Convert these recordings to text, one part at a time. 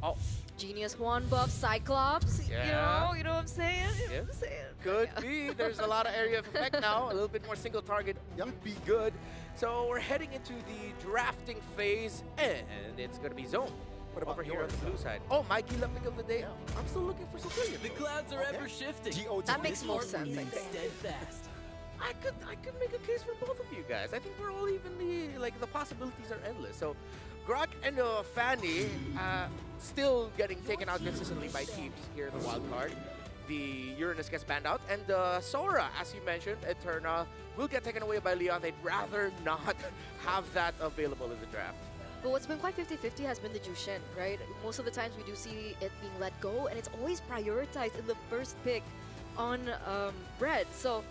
Oh, Genius One buff, Cyclops. Yeah. You know what I'm saying? You know Yeah. what I'm saying? could be. There's a lot of area of effect now. A little bit more single target would be good. So we're heading into the drafting phase, and it's going to be zone. What about over here on yours? the blue side? Oh, my key pick of the day. I'm still looking for Sicilian. The clouds are ever shifting. That makes more sense, I think. Steadfast. I could make a case for both of you guys. I think we're all evenly, like, the possibilities are endless. So, Grok and Fanny still getting taken out consistently by teams here in the wild card. The Uranus gets banned out, and Sora, as you mentioned, Eterna, will get taken away by Leon. They'd rather not have that available in the draft. But what's been quite 50-50 has been the Jushin, right? Most of the times we do see it being let go, and it's always prioritized in the first pick on Bread. So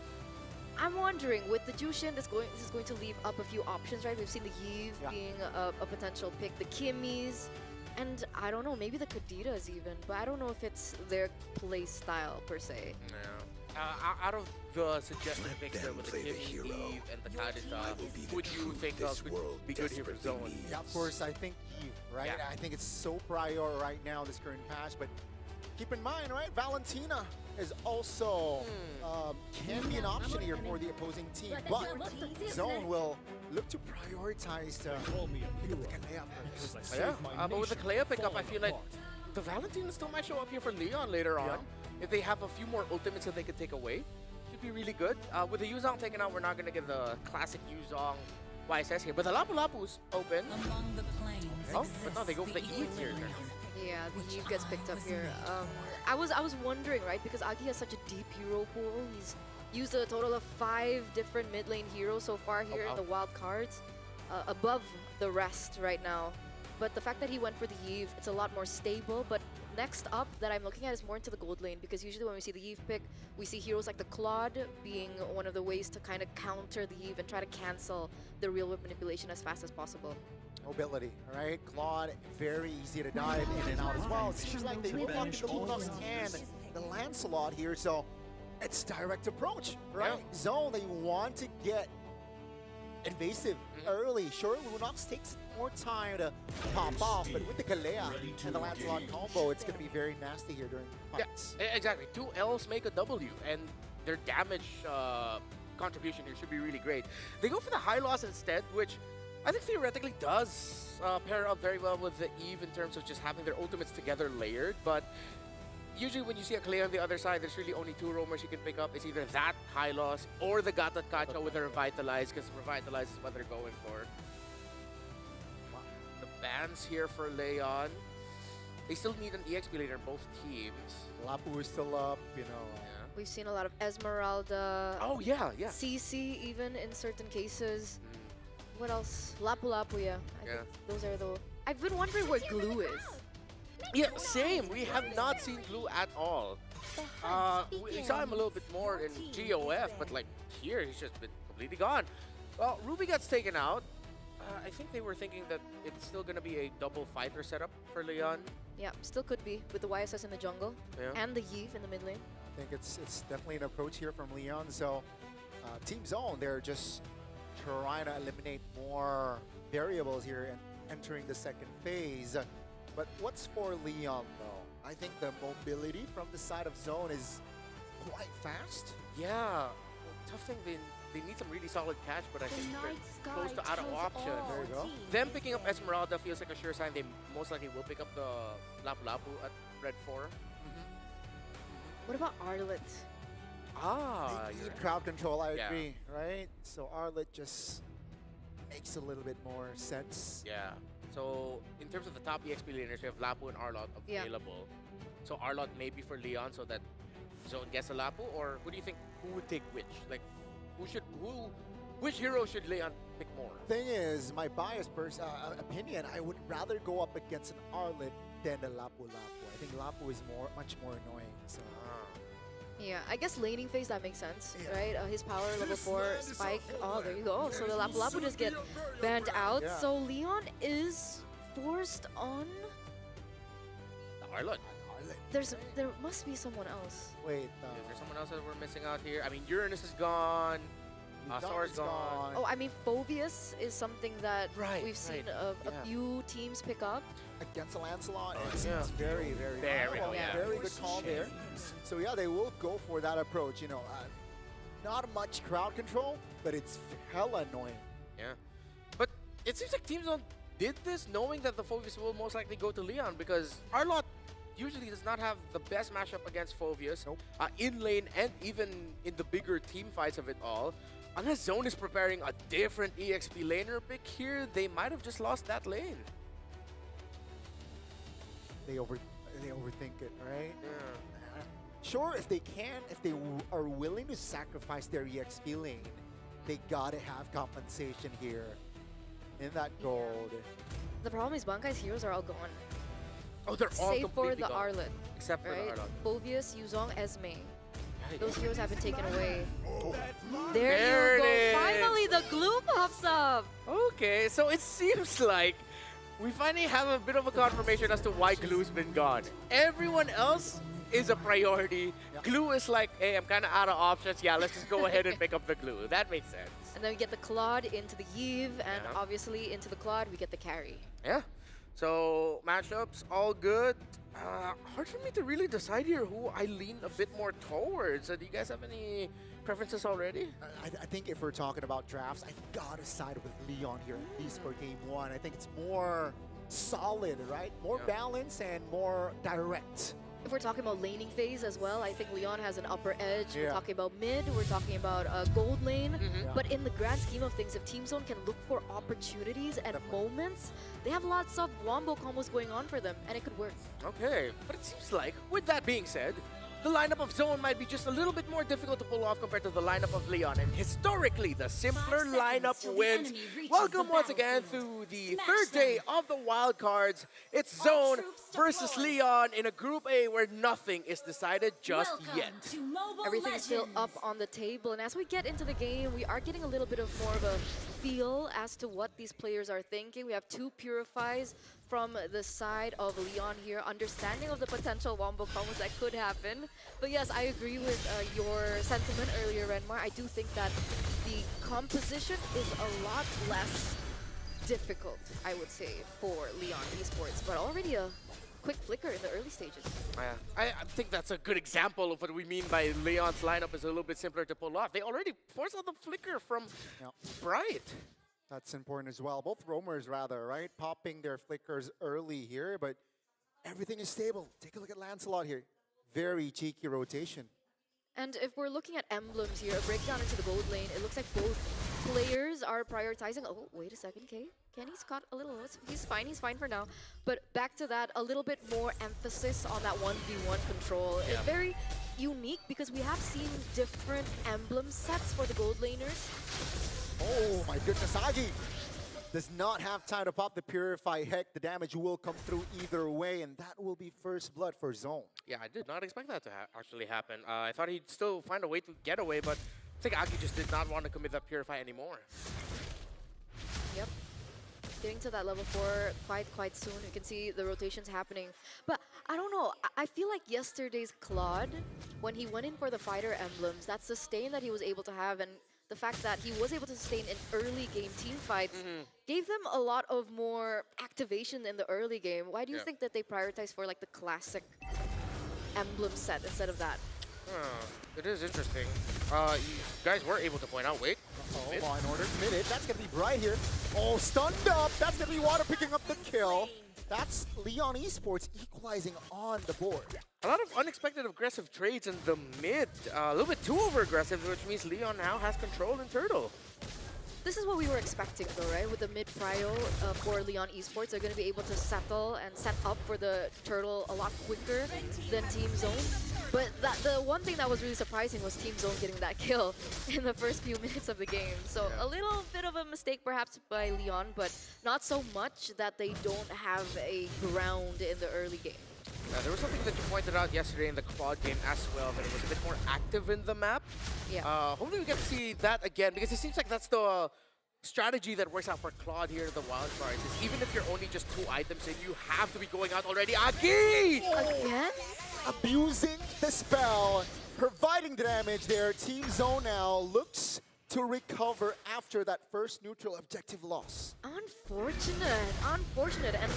I'm wondering, with the Jushin, this is going to leave up a few options, right? We've seen the Yves being a potential pick, the Kimmies, and I don't know, maybe the Kaditas even, but I don't know if it's their play style per se. Yeah. Out of the suggested picks there with the Kimmy, Eve, and the Kadita, who would you think could be good here for Zone? Yeah, of course, I think Eve, right? Yeah. I think it's so prior right now, this current patch, but keep in mind, right, Valentina is also can be an option here for the opposing team, but Zone will look to prioritize pick up the Kalea first. But with the Kalea pickup, I feel like the Valentina still might show up here for Leon later on. If they have a few more ultimates that they could take away, should be really good. With the Yuzong taken out, we're not going to get the classic Yuzong YSS here, but the Lapu Lapu's open. Among the plains But no, they go for the Eve here. Yeah, the Eve gets picked up here. I was wondering, right, because Agi has such a deep hero pool. He's used a total of 5 different mid lane heroes so far here in the wild cards, above the rest right now. But the fact that he went for the Eve, it's a lot more stable. But next up that I'm looking at is more into the gold lane, because usually when we see the Eve pick, we see heroes like the Claude being one of the ways to kind of counter the Eve and try to cancel the real whip manipulation as fast as possible. Mobility, right? Claude, very easy to dive in and out as well. It seems like they will block the Lunox and the Lancelot here, so it's direct approach, right? Zone, they want to get invasive early. Sure, Lunox takes more time to pop off, but with the Kalea and the Lancelot combo, it's going to be very nasty here during fights. Yeah, exactly. 2 Ls make a W, and their damage contribution here should be really great. They go for the high loss instead, which I think theoretically does pair up very well with the Eve in terms of just having their ultimates together layered, but usually when you see a Kalea on the other side, there's really only 2 roamers you can pick up. It's either that high loss or the Gatot Kacha with a Revitalize, because Revitalize is what they're going for. The bans here for Leon. They still need an EXP later in both teams. Lapu is still up, you know. We've seen a lot of Esmeralda, Oh, yeah. CC even in certain cases. What else? Lapu Lapu, yeah. I think those are the... I've been wondering where Glue is. Yeah, same. We have not seen Glue at all. We saw him a little bit more in GOF, but like here, he's just been completely gone. Well, Ruby gets taken out. I think they were thinking that it's still going to be a double fighter setup for Leon. Yeah, still could be with the YSS in the jungle and the Yves in the mid lane. I think it's definitely an approach here from Leon. So Teamzone, they're just trying to eliminate more variables here and entering the second phase. But what's for Leon though? I think the mobility from the side of Zone is quite fast. Yeah, tough thing, they need some really solid catch, but I think they're close to out of option. There you go. Them picking up Esmeralda feels like a sure sign. They most likely will pick up the Lapu Lapu at red 4. What about Arlet? Ah, They need crowd control, I agree, right? So Arlet just makes a little bit more sense. Yeah. So in terms of the top EXP laners, we have Lapu and Arlot available. So Arlot maybe for Leon so that Zone gets a Lapu, or who do you think who would take which? Like which hero should Leon pick more? Thing is, my biased opinion, I would rather go up against an Arlet than the Lapu Lapu. I think Lapu is much more annoying. So. Yeah, I guess laning phase, that makes sense, right? His power level 4 spike. Oh, there you go. So the Lapu Lapu just get banned out. Yeah. So Leon is forced on... The Arlot. There must be someone else. Wait, Is there someone else that we're missing out here? I mean, Uranus is gone. Sora's gone. Oh, I mean, Phobius is something that Right, we've seen right. a few teams pick up. Against the Lancelot, it's yeah. very, very, Very, yeah. very good call there. So yeah, they will go for that approach. You know, not much crowd control, but it's hella annoying. Yeah. But it seems like Teamzone did this knowing that the Phobius will most likely go to Leon, because Arlott usually does not have the best matchup against Phobius. Nope. In lane and even in the bigger team fights of it all. Unless Zone is preparing a different EXP laner pick here, they might have just lost that lane. They overthink it, right? Yeah. Sure, if they are willing to sacrifice their EXP lane, they gotta have compensation here in that gold. The problem is Bankai's heroes are all gone. Oh, they're all Save for completely the gone. Arlott, Except for right? the Arlott. Phobius, Yuzong, Esme. Right. Those heroes have been taken away. There There you it go. is. Finally, the glue pops up. Okay, so it seems like we finally have a bit of a confirmation as to why Glue's been gone. Everyone else is a priority. Yep. Glue is like, hey, I'm kind of out of options. Yeah, let's just go ahead and pick up the Glue. That makes sense. And then we get the Claude into the Eve, and Yeah. obviously into the Claude we get the carry. Yeah. So matchups all good. Hard for me to really decide here who I lean a bit more towards. Do you guys have any preferences already? I think if we're talking about drafts, I gotta side with Leon here, at least for game one. I think it's more solid, right? More Yeah. balanced and more direct. If we're talking about laning phase as well, I think Leon has an upper edge. We're Yeah. talking about mid, we're talking about gold lane. Mhm. But in the grand scheme of things, if Teamzone can look for opportunities and Definitely. moments, they have lots of wombo combos going on for them, and it could work. Okay, but it seems like, with that being said, the lineup of Zone might be just a little bit more difficult to pull off compared to the lineup of Leon. And historically, the simpler 5 seconds lineup till the wins. enemy reaches Welcome the once again battlefield. to the Smash third day them. of the wild cards. It's All Zone troops versus deployed. Leon in a Group A where nothing is decided just Welcome yet. to Mobile Everything is still up Legends. on the table, and as we get into the game, we are getting a little bit of more of a feel as to what these players are thinking. We have two Purifies from the side of Leon here, understanding of the potential wombo combos that could happen. But yes, I agree with your sentiment earlier, Renmar. I do think that the composition is a lot less difficult, I would say, for Leon Esports, but already a quick flicker in the early stages. I think that's a good example of what we mean by Leon's lineup is a little bit simpler to pull off. They already forced out the flicker from Yep. Bright. That's important as well. Both roamers, rather, right? Popping their flickers early here, but everything is stable. Take a look at Lancelot here. Very cheeky rotation. And if we're looking at emblems here, a breakdown into the gold lane, it looks like both players are prioritizing. Oh, wait a second, Kenny's caught a little. He's fine for now. But back to that, a little bit more emphasis on that 1v1 control. Yeah. It's very unique because we have seen different emblem sets for the gold laners. Oh my goodness, Agi does not have time to pop the Purify. Heck, the damage will come through either way, and that will be first blood for Zone. Yeah, I did not expect that to actually happen. I thought he'd still find a way to get away, but I think Aki just did not want to commit that Purify anymore. Yep. Getting to that level 4 quite soon. You can see the rotations happening. But I don't know. I feel like yesterday's Claude, when he went in for the fighter emblems, that sustain that he was able to have, and the fact that he was able to sustain in early game team fights gave them a lot of more activation in the early game. Why do you Yeah. think that they prioritize for like the classic emblem set instead of that? It is interesting. You guys were able to point out, wait. Oh, Mid. Law and Order committed. That's going to be Bright here. Oh, stunned up. That's going to be Water picking up the kill. That's Leon Esports equalizing on the board. A lot of unexpected aggressive trades in the mid. A little bit too over-aggressive, which means Leon now has control in Turtle. This is what we were expecting though, right? With the mid-prio for Leon Esports, they're going to be able to settle and set up for the turtle a lot quicker than Teamzone. But the one thing that was really surprising was Teamzone getting that kill in the first few minutes of the game. So Yeah. a little bit of a mistake perhaps by Leon, but not so much that they don't have a ground in the early game. There was something that you pointed out yesterday in the quad game as well, that it was a bit more active in the map. Yeah. Hopefully we get to see that again, because it seems like that's the strategy that works out for Claude here in the wild cards. Is even if you're only just 2 items in, you have to be going out already. Aki! Again? Abusing the spell, providing the damage there. Teamzone now looks to recover after that first neutral objective loss. Unfortunate. And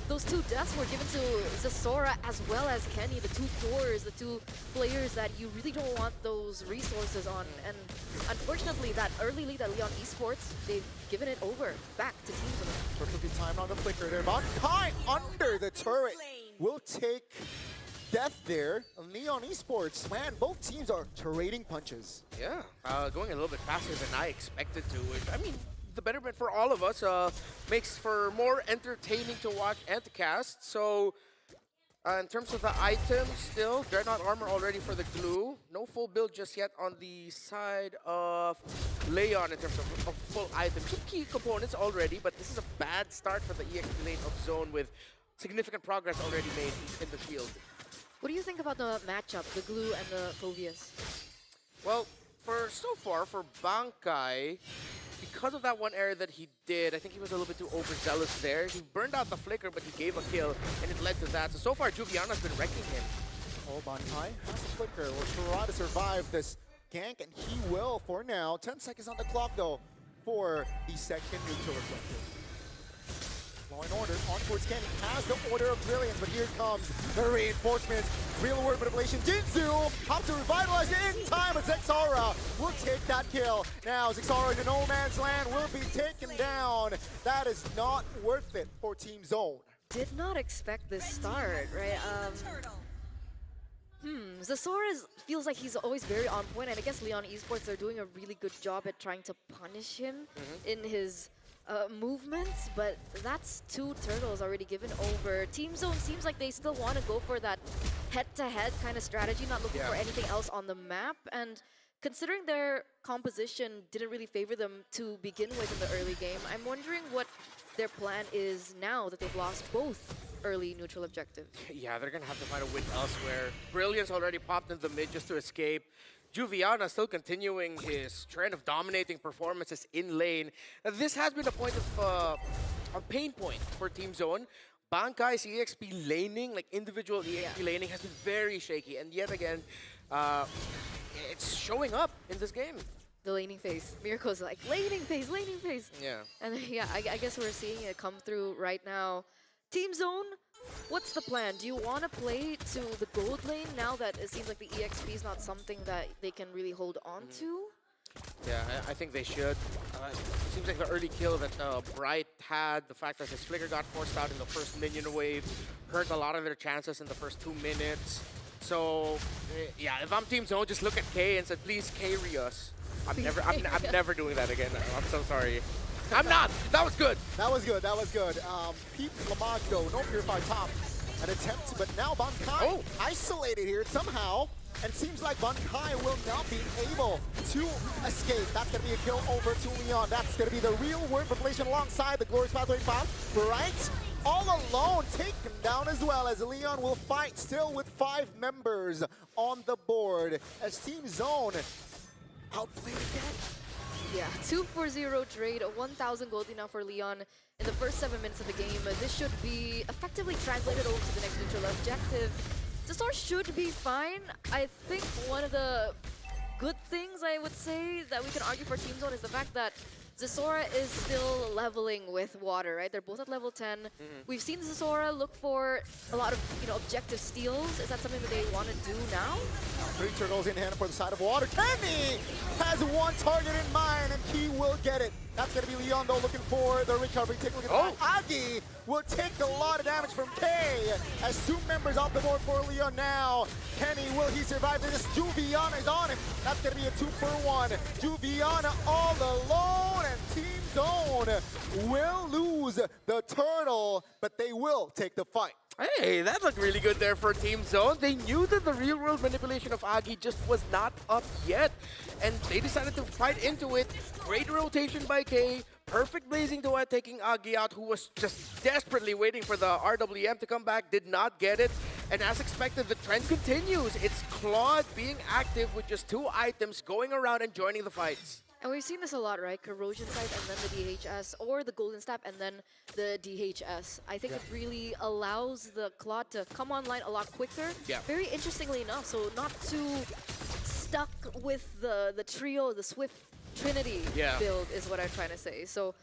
those two deaths were given to Zesora as well as Kenny, the two cores, the two players that you really don't want those resources on. And unfortunately, that early lead at Leon Esports, they've given it over back to Teamzone. Perfectly timed on the flicker there. Bankai under the turret will take death there. Leon Esports, man, both teams are trading punches. Yeah, going a little bit faster than I expected to. Which, I mean, the betterment for all of us makes for more entertaining to watch and to cast. So, in terms of the items, still, Dreadnought armor already for the glue. No full build just yet on the side of Leon in terms of full items. Some key components already, but this is a bad start for the EXP lane of Zone with significant progress already made in the field. What do you think about the matchup, the Glue and the Phobias? Well, so far for Bankai, because of that one error that he did, I think he was a little bit too overzealous there. He burned out the flicker, but he gave a kill, and it led to that. So far, Juviana's been wrecking him. Oh, Bankai has a flicker. Will try to survive this gank, and he will for now. 10 seconds on the clock, though, for the second neutral objective. Law and Order on towards Kenny, has the Order of Brilliance, but here comes the reinforcements. Real world manipulation. Jinzu helps to revitalize it in time, but Zexara will take that kill. Now Zexara into no man's land will be taken down. That is not worth it for Teamzone. Did not expect this start, right? Zesora feels like he's always very on point, and I guess Leon Esports are doing a really good job at trying to punish him in his movements, but that's two turtles already given over. Teamzone seems like they still want to go for that head-to-head kind of strategy, not looking for anything else on the map, and considering their composition didn't really favor them to begin with in the early game, I'm wondering what their plan is now that they've lost both early neutral objectives. Yeah, they're gonna have to find a win elsewhere. Brilliance already popped in the mid just to escape. Juviana still continuing his trend of dominating performances in lane. Now, this has been a point of a pain point for Teamzone. Bankai's EXP laning, like individual EXP laning, has been very shaky, and yet again, it's showing up in this game. The laning phase. Mirko's like, laning phase. Yeah. And yeah, I guess we're seeing it come through right now. Teamzone, what's the plan? Do you want to play to the gold lane now that it seems like the EXP is not something that they can really hold on to? Yeah, I think they should. It seems like the early kill that Bright had, the fact that his flicker got forced out in the first minion wave, hurt a lot of their chances in the first 2 minutes. So, yeah, if I'm Teamzone, just look at K and said, please carry us. I'm never doing that again. I'm so sorry. I'm not. That was good. That was good. Peep Lamage though, no Purify top. An attempt, but now Bankai isolated here somehow. And seems like Bankai will not be able to escape. That's going to be a kill over to Leon. That's going to be the real world population alongside the Glorious Pathway Path. Bright all alone, taken down as well, as Leon will fight still with 5 members on the board. As Teamzone outplayed again. Yeah, 2-4-0 trade, 1,000 gold enough for Leon in the first 7 minutes of the game. This should be effectively translated over to the next neutral objective. Zesora should be fine. I think one of the good things I would say that we can argue for Teamzone is the fact that Zesora is still leveling with water, right? They're both at level 10. We've seen Zesora look for a lot of, objective steals. Is that something that they want to do now? 3 turtles in hand for the side of water. Kenny has one target in mind, and he will get it. That's going to be Leon, though, looking for the recovery. Take a look at that. Agi will take a lot of damage from K as 2 members off the board for Leon now. Kenny, will he survive this? Juviana is on him. That's going to be a 2-for-1. Juviana all alone, and Teamzone will lose the turtle, but they will take the fight. Hey, that looked really good there for Teamzone. They knew that the real-world manipulation of Agi just was not up yet, and they decided to fight into it. Great rotation by K, perfect blazing duet taking Agi out, who was just desperately waiting for the RWM to come back, did not get it. And as expected, the trend continues. It's Claude being active with just 2 items, going around and joining the fights. And we've seen this a lot, right? Corrosion Sight and then the DHS, or the Golden Staff and then the DHS. I think it really allows the Claude to come online a lot quicker. Very interestingly enough, so not too stuck with the trio, the Swift Trinity Yeah. build is what I'm trying to say. So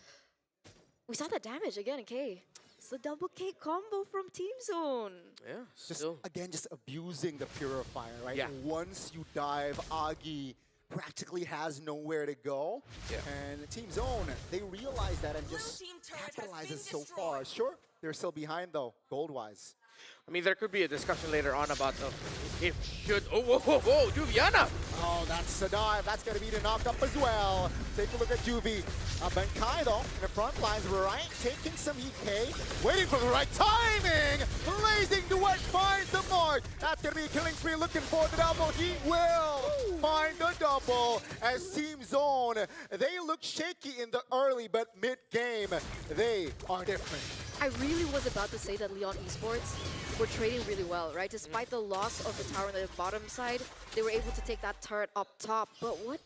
we saw that damage again in K. It's the double K combo from Teamzone. Yeah, Just still. again, just abusing the purifier, right? Yeah. Once you dive, Agi practically has nowhere to go. Yeah. And Teamzone, they realize that and just team turret has capitalizes been so destroyed. far. Sure, they're still behind though, gold-wise. I mean, there could be a discussion later on about if should. Oh, whoa, whoa, whoa, Juviana! Oh, that's a dive. That's going to be the knocked up as well. Take a look at Juvie. Benkai, though, in the front lines, right? Taking some EK. Waiting for the right timing. Blazing Duet finds the mark. That's going to be a killing spree looking for the double. He will find the double as Teamzone. They look shaky in the early, but mid-game, they are different. I really was about to say that Leon Esports were trading really well, right? Despite the loss of the tower on the bottom side, they were able to take that turret up top. But what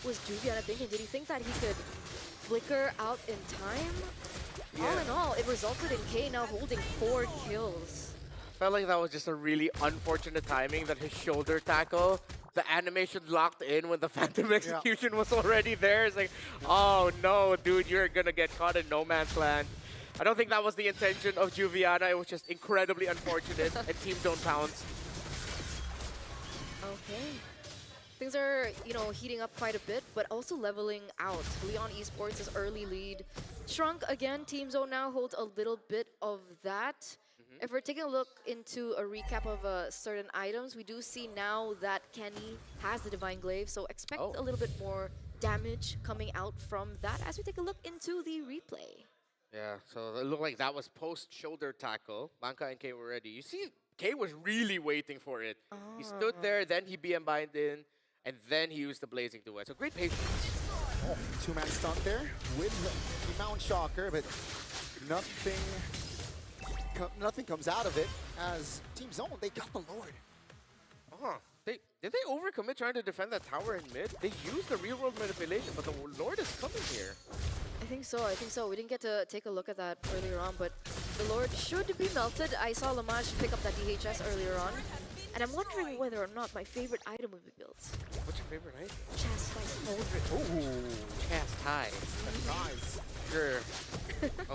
was Juviana thinking? Did he think that he could flicker out in time? Yeah. All in all, it resulted in K now holding 4 kills. Felt like that was just a really unfortunate timing that his shoulder tackle, the animation locked in when the Phantom Execution was already there. It's like, oh no, dude, you're gonna get caught in no man's land. I don't think that was the intention of Juviana. It was just incredibly unfortunate, and Teamzone pounced. Okay. Things are, you know, heating up quite a bit, but also leveling out. Leon Esports' early lead shrunk again. Teamzone now holds a little bit of that. If we're taking a look into a recap of certain items, we do see now that Kenny has the Divine Glaive, so expect a little bit more damage coming out from that as we take a look into the replay. Yeah, so it looked like that was post-shoulder tackle. Banka and K were ready. You see, K was really waiting for it. He stood there, then he BM bind in, and then he used the Blazing Duet. So great patience. Oh, two-man stunt there with the Mount Shocker, but nothing comes out of it as Teamzone, they got the Lord. Did they overcommit trying to defend that tower in mid? They used the real-world manipulation, but the Lord is coming here. I think so. We didn't get to take a look at that earlier on, but the Lord should be melted. I saw Lamage pick up that DHS earlier on, and I'm wondering whether or not my favorite item would be built. What's your favorite, right? Chastise Pauldron. Ooh, Chastise. nice. Sure.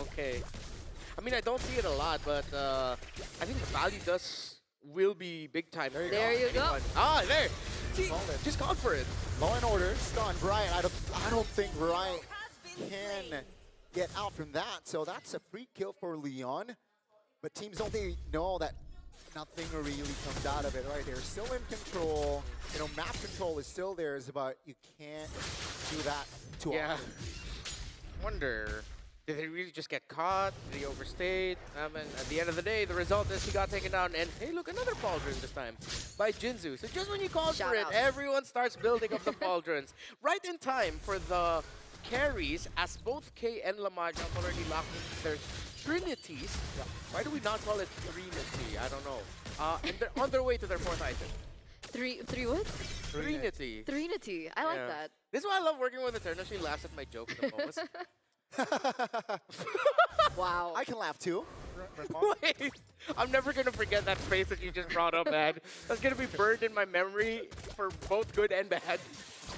Okay. I mean, I don't see it a lot, but I think the value will be big time. There you go. Ah, there. See, Called it. just called for it. Law and Order, stun. Brian, I don't think Brian can get out from that. So that's a free kill for Leon. But Teamzone, they know that nothing really comes out of it, right? They're still in control. You know, map control is still theirs, but you can't do that too Yeah. often. Wonder, did he really just get caught? Did he overstay? And at the end of the day, the result is he got taken down. And hey, look, another Pauldron this time by Jinzu. So just when you call Shout for it, out. everyone starts building up the Pauldrons. Right in time for the carries, as both K and Lamage have already locked into their Trinities. Yeah. Why do we not call it Trinity? I don't know. And they're on their way to their 4th item. Three what? Trinity. Trinity. I like Yeah. that. This is why I love working with Eternal. She laughs at my jokes the most. Wow. I can laugh too. Wait, I'm never gonna forget that face that you just brought up, man. That's gonna be burned in my memory for both good and bad.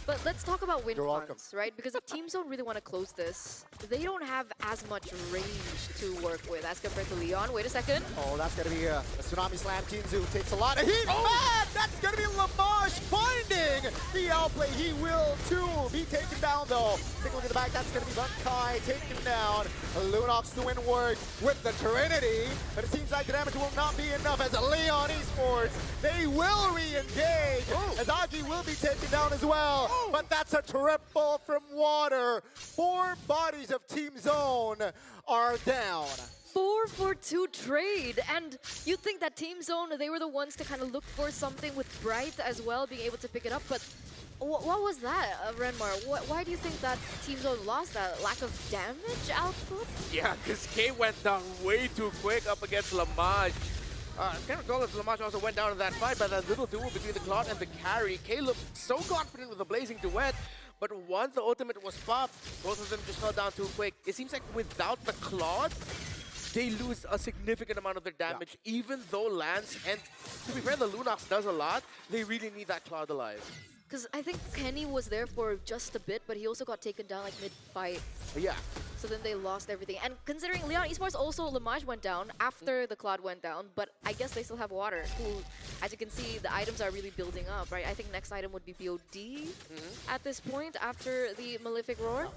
But let's talk about win You're welcome. cons, right? Because if teams don't really want to close this, they don't have as much range to work with as compared to Leon. Wait a second. Oh, that's going to be a Tsunami Slam. Jinzu takes a lot of heat. Man, that's going to be Lamage finding the outplay. He will, too, be taken down, though. Take a look at the back. That's going to be Bunkai taken down. Lunox doing work with the Trinity. But it seems like the damage will not be enough as Leon Esports. They will re-engage as Agi will be taken down as well. But that's a triple from Water. 4 bodies of Teamzone are down. 4-for-2 trade, and you'd think that Teamzone, they were the ones to kind of look for something with Bright as well, being able to pick it up, but what was that, Renmar? Why do you think that Teamzone lost that? Lack of damage output? Yeah, because K went down way too quick up against Lamage. I can't recall if Lamage also went down in that fight, but that little duel between the Claude and the carry. K looked so confident with the Blazing Duet, but once the ultimate was popped, both of them just fell down too quick. It seems like without the Claude, they lose a significant amount of their damage, even though Lance, and to be fair, the Lunox does a lot, they really need that Claude alive. Because I think Kenny was there for just a bit, but he also got taken down like mid-fight. Yeah. So then they lost everything. And considering Leon Esports also, Lamage went down after the Cloud went down, but I guess they still have water, who, as you can see, the items are really building up, right? I think next item would be BOD at this point after the Malefic Roar.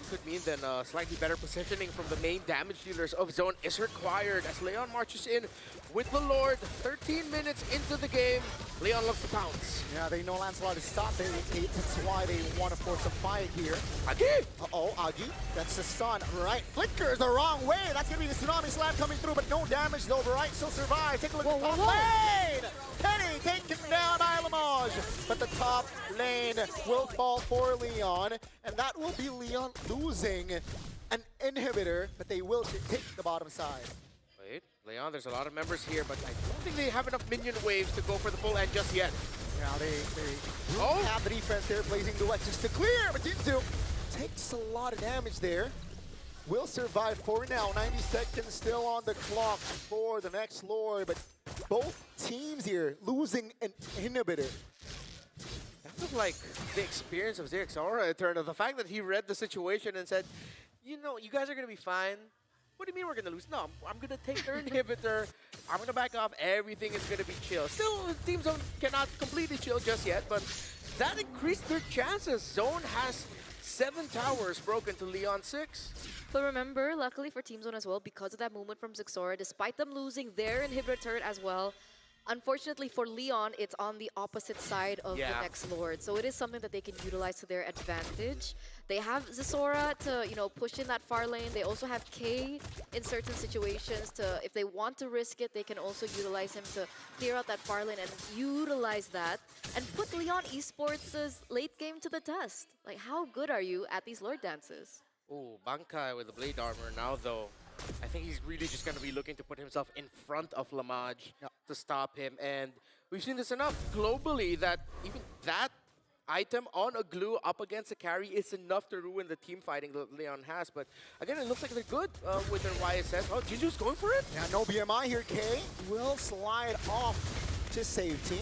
Could mean then slightly better positioning from the main damage dealers of Zone is required as Leon marches in with the Lord. 13 minutes into the game, Leon loves to pounce. Yeah, they know Lancelot is stopped. That's why they want to force a fight here. Agi! Uh-oh, Agi. That's the sun. Right. Flickers the wrong way. That's going to be the Tsunami Slam coming through, but no damage though. Right, still survive. Take a look at the top lane. Kenny taken down by Lamage. But the top lane will fall for Leon, and that will be Leon losing an inhibitor, but they will take the bottom side. Wait, Leon, there's a lot of members here, but I don't think they have enough minion waves to go for the full end just yet. Yeah, they have the defense there, blazing duet just to clear, but Jinzu takes a lot of damage there. Will survive for now. 90 seconds still on the clock for the next Lord, but both teams here losing an inhibitor. That was like the experience of Zexora Eternal. The fact that he read the situation and said, you know, you guys are going to be fine. What do you mean we're going to lose? No, I'm going to take their inhibitor. I'm going to back off. Everything is going to be chill. Still, Teamzone cannot completely chill just yet, but that increased their chances. Zone has 7 towers broken to Leon 6. But remember, luckily for Teamzone as well, because of that movement from Zexora, despite them losing their inhibitor turret as well, unfortunately for Leon, it's on the opposite side of the next Lord. So it is something that they can utilize to their advantage. They have Zexora to, you know, push in that far lane. They also have K in certain situations to, if they want to risk it, they can also utilize him to clear out that far lane and utilize that and put Leon Esports' late game to the test. Like, how good are you at these Lord dances? Oh, Bankai with the blade armor now, though. I think he's really just going to be looking to put himself in front of Lamage to stop him. And we've seen this enough globally that even that item on a glue up against a carry is enough to ruin the team fighting that Leon has. But again, it looks like they're good with their YSS. Oh, Jinju's going for it? Yeah, no BMI here. K will slide off to safety.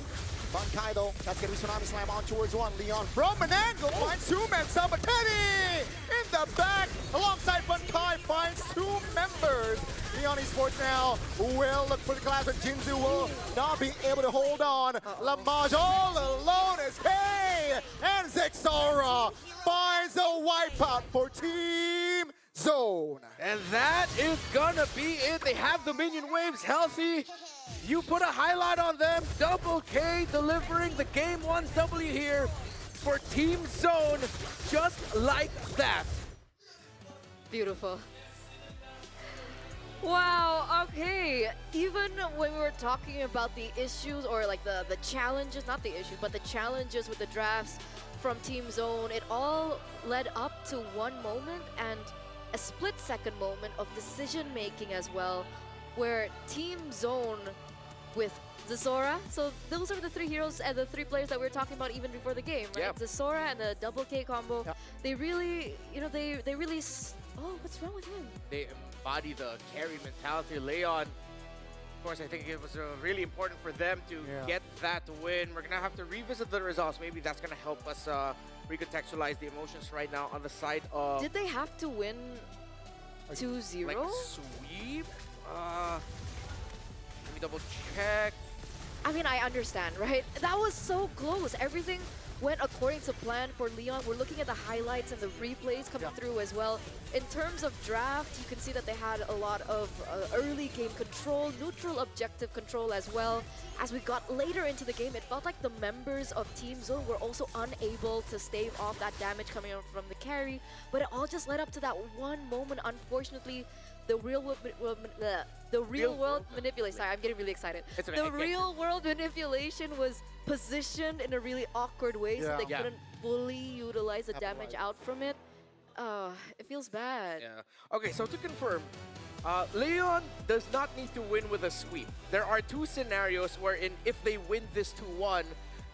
Bankai though, that's gonna be Tsunami Slam on towards one. Leon from an angle finds 2 men. Sabatini in the back alongside Bankai finds 2 members. Leon Esports now will look for the collapse, but Jinzu will not be able to hold on. Lamage all alone as K and Zexora finds a wipeout for Team Zone. And that is gonna be it. They have the minion waves healthy. You put a highlight on them. Double K delivering the Game 1 W here for Team Zone, just like that. Beautiful. Wow, okay. Even when we were talking about the issues or like the challenges, not the issues, but the challenges with the drafts from Team Zone, it all led up to one moment and a split-second moment of decision-making as well, where Team Zone with Zexora, so those are the 3 heroes and the 3 players that we were talking about even before the game, right? Zexora and the double K combo, they really, you know, they really, oh, what's wrong with him? They embody the carry mentality. Leon, of course, I think it was really important for them to get that win. We're going to have to revisit the results. Maybe that's going to help us recontextualize the emotions right now on the side of... Did they have to win 2-0? Like sweep? Let me double check. I mean, I understand, right? That was so close. Everything went according to plan for Leon. We're looking at the highlights and the replays coming through as well. In terms of draft, you can see that they had a lot of early game control, neutral objective control as well. As we got later into the game, it felt like the members of Team Zone were also unable to stave off that damage coming from the carry. But it all just led up to that one moment. Unfortunately, the real world manipulation. Sorry, I'm getting really excited. The real world manipulation was positioned in a really awkward way, so they couldn't fully utilize the damage out from it. It feels bad. Yeah. Okay, so to confirm, Leon does not need to win with a sweep. There are 2 scenarios wherein if they win this 2-1,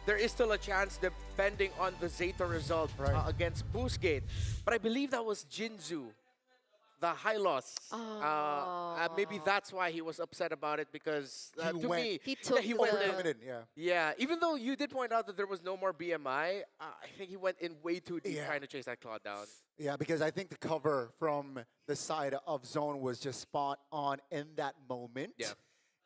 there is still a chance depending on the Zeta result against Boostgate. But I believe that was Jinzu the high loss. Maybe Oh. that's why he was upset about it because He to went- me, He took he the- went in. Overcommitted, yeah. Yeah, even though you did point out that there was no more BMI, I think he went in way too deep Yeah. trying to chase that Claude down. Yeah, because I think the cover from the side of zone was just spot on in that moment. Yeah.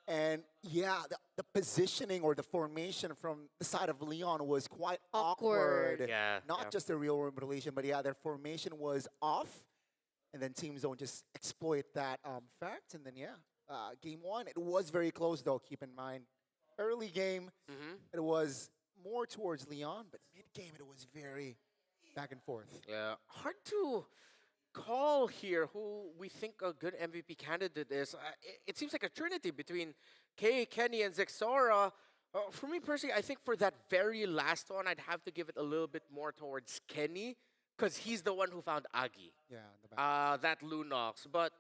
And yeah, the positioning or the formation from the side of Leon was quite Awkward. awkward. Yeah, Not yeah. just the real world relation, but yeah, their formation was off. And then Teamzone just exploit that fact. And then, yeah, game one, it was very close, though, keep in mind. Early game, it was more towards Leon, but mid-game, it was very back and forth. Yeah, hard to call here who we think a good MVP candidate is. It seems like a trinity between Kay, Kenny, and Zexora. For me personally, I think for that very last one, I'd have to give it a little bit more towards Kenny because he's the one who found Agi, Yeah, in the back. that Lunox. But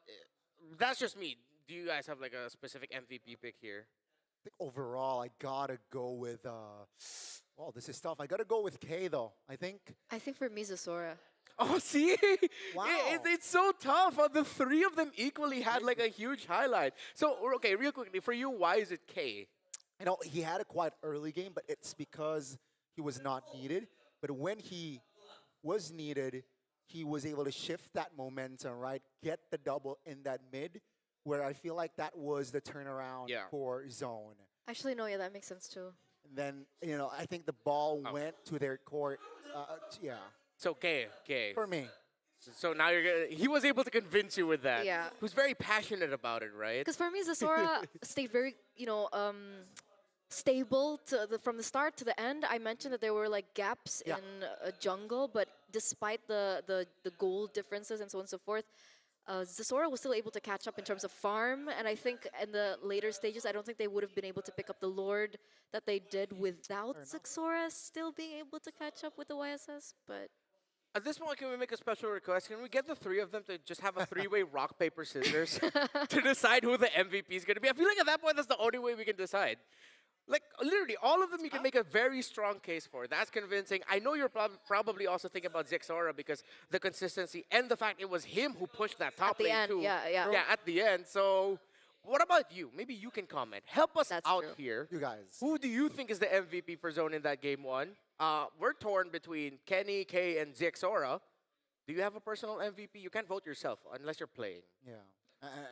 that's just me. Do you guys have like a specific MVP pick here? I think overall, I gotta go with. Well, this is tough. I gotta go with K though. I think. I think for me, Zosora. Oh, see? Wow. It's so tough. The three of them equally had like a huge highlight. So, okay, real quickly, for you, why is it K? You know, he had a quite early game, but it's because he was not needed. But when he was needed, he was able to shift that momentum, right? Get the double in that mid, where I feel like that was the turnaround Yeah. for zone. Actually, no, yeah, that makes sense too. And then, you know, I think the ball Oh. went to their court. Yeah, So K. for me. So now you're gonna. He was able to convince you with that. Yeah. Who's very passionate about it, right? Because for me, Zosora stayed very, stable from the start to the end. I mentioned that there were like gaps Yeah. in a jungle, but despite the goal differences and so on and so forth, Zosora was still able to catch up in terms of farm. And I think in the later stages, I don't think they would have been able to pick up the Lord that they did without Zexora still being able to catch up with the YSS. But At this point, can we make a special request? Can we get the three of them to just have a three-way rock, paper, scissors to decide who the MVP is going to be? I feel like at that point, that's the only way we can decide. Like, literally, all of them you can make a very strong case for. That's convincing. I know you're probably also thinking about Zexora because the consistency and the fact it was him who pushed that top the lane end, too. yeah. Yeah, at the end. So, what about you? Maybe you can comment. Help us That's out true. here. You guys. Who do you think is the MVP for Zone in that game one? We're torn between Kenny, Kay, and Zexora. Do you have a personal MVP? You can't vote yourself unless you're playing. Yeah.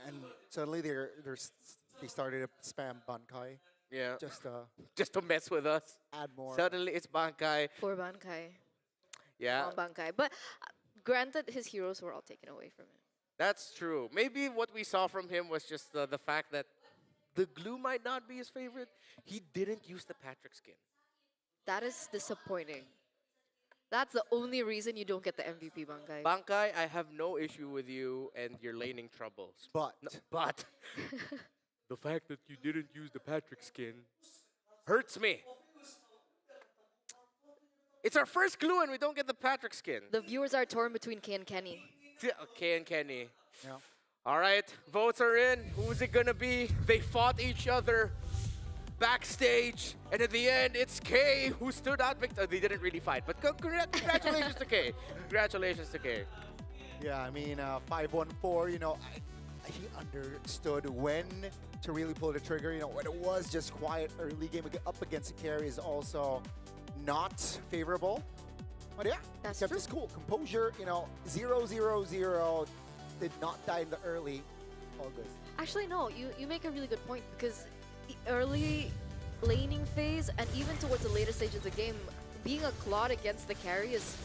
And suddenly they started to spam Bankai. Yeah. Just To mess with us. add more. Suddenly it's Bankai. poor Bankai. Yeah. Bankai. But granted, his heroes were all taken away from him. That's true. Maybe what we saw from him was just the fact that the glue might not be his favorite. He didn't use the Patrick skin. That is disappointing. That's the only reason you don't get the MVP, Bankai. Bankai, I have no issue with you and your laning troubles. But But the fact that you didn't use the Patrick skin hurts me. It's our first glue and we don't get the Patrick skin. The viewers are torn between Kay and Kenny. Okay, and Kenny. yeah. All right, votes are in. Who's it gonna be? They fought each other backstage, and at the end, it's Kay who stood out victor. They didn't really fight, but congratulations to Kay. Congratulations to Kay. Yeah, I mean, 514, you know, he understood when to really pull the trigger. You know, when it was just quiet early game up against the carry is also not favorable. But yeah, That's kept true. his cool. Composure, you know, 0-0-0, did not die in the early. All good. Actually, no, you make a really good point because the early laning phase and even towards the later stages of the game, being a Claude against the carry is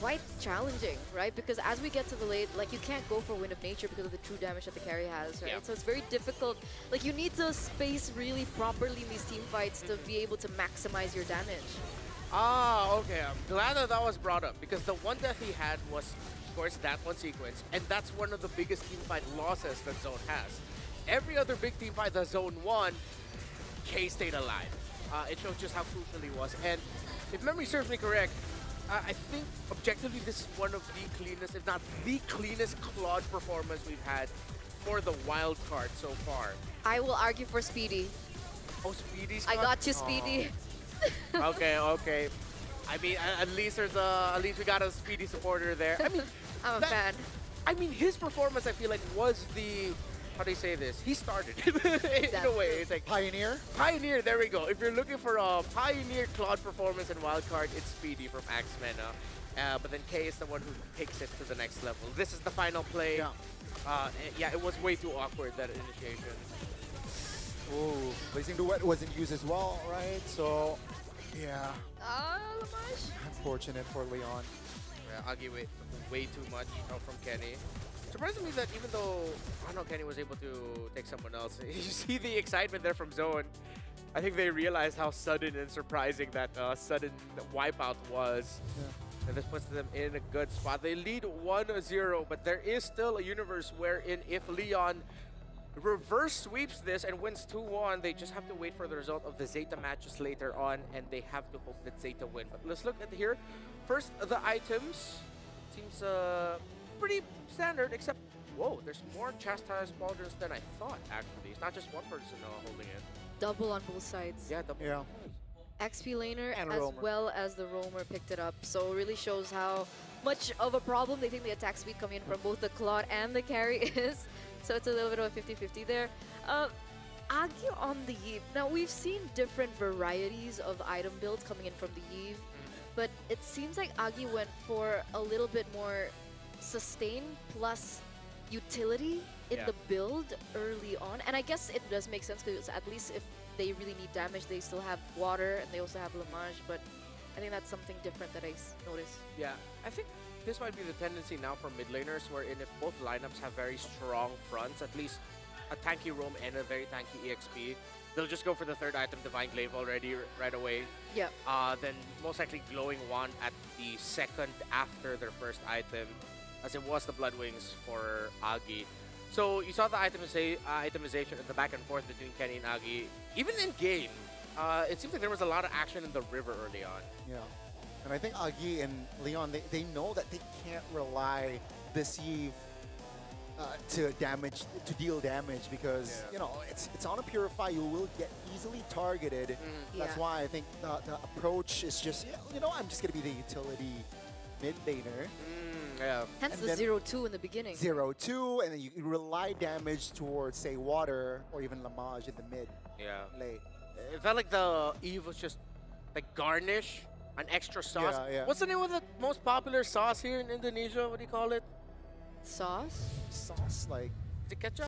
quite challenging, right? Because as we get to the late, like you can't go for Wind of Nature because of the true damage that the carry has, right? Yeah. So it's very difficult. Like you need to space really properly in these team fights to be able to maximize your damage. Ah, okay. I'm glad that was brought up because the one death he had was, of course, that one sequence, and that's one of the biggest team fight losses that Zone has. Every other big team fight that Zone won, Kay stayed alive. It shows just how crucial he was. And if memory serves me correct, I think objectively this is one of the cleanest, if not the cleanest Claude performance we've had for the wild card so far. I will argue for Speedy. Oh, Speedy's I got- got you, Speedy. Okay, okay. I mean, at least we got a Speedy supporter there. I mean, I'm a that- fan. I mean, his performance, I feel like, was the, how do you say this? He started in a way. It's like Pioneer? Pioneer, there we go. If you're looking for a Pioneer Claude performance in Wildcard, it's Speedy from Axemen. But then K is the one who takes it to the next level. This is the final play. Yeah, it was way too awkward, that initiation. Ooh, Blazing Duet wasn't used as well, right? So, yeah, Lamage. unfortunate for Leon. Yeah, Agi way too much from Kenny. Surprisingly that even though, I don't know, Kenny was able to take someone else, you see the excitement there from Zone. I think they realized how sudden and surprising that sudden wipeout was. Yeah. And this puts them in a good spot. They lead 1-0, but there is still a universe wherein if Leon reverse sweeps this and wins 2-1, they just have to wait for the result of the Zeta matches later on, and they have to hope that Zeta win. But let's look at here. First, the items. Seems pretty standard, except, whoa, there's more chastised pauldrons than I thought, actually. It's not just one person holding it. Double on both sides. Yeah, double. Yeah. XP laner And as roamer. well as the roamer picked it up. So it really shows how much of a problem they think the attack speed coming in from both the Claude and the carry is. So it's a little bit of a 50-50 there. Agi on the Eve. Now we've seen different varieties of item builds coming in from the Eve, but it seems like Agi went for a little bit more sustain plus utility in the build early on. And I guess it does make sense because at least if they really need damage, they still have water and they also have Lamage, but I think that's something different that I noticed. Yeah, I think this might be the tendency now for mid laners, wherein if both lineups have very strong fronts, at least a tanky roam and a very tanky EXP, they'll just go for the third item, Divine Glaive, already right away. Yeah. Then most likely Glowing Wand at the second after their first item, as it was the Blood Wings for Agi. So you saw the itemization and the back and forth between Kenny and Agi. Even in game, it seems like there was a lot of action in the river early on. Yeah. And I think Agi and Leon, they know that they can't rely this Eve to deal damage because, you know, it's on a Purify, you will get easily targeted. That's why I think the approach is just, you know, I'm just going to be the utility mid laner. Yeah. Hence And the then 0-2 in the beginning. 0-2, and then you rely damage towards, say, water or even Lamage in the mid late. It felt like the Eve was just like garnish, an extra sauce. Yeah. What's the name of the most popular sauce here in Indonesia? What do you call it? Sauce? Sauce, like... Is it ketchup?